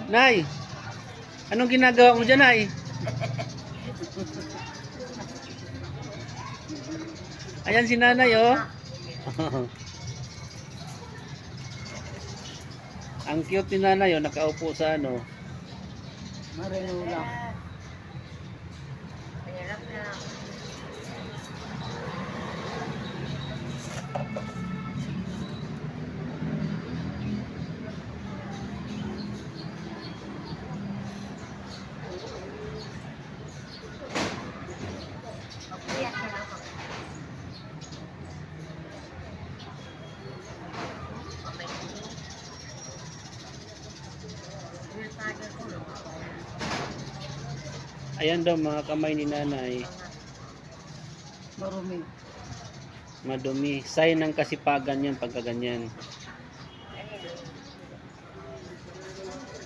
Nay, anong ginagawa mo dyan, Nay? Ayan si nanay, oh. Ang cute ni nanay, oh, nakaupo sa ano. Marinula. Mahirap na. Magpuyat ka lang ako. Ayan daw mga kamay ni nanay. Marumi. Madumi. Sign ng kasipagan yan pagka ganyan.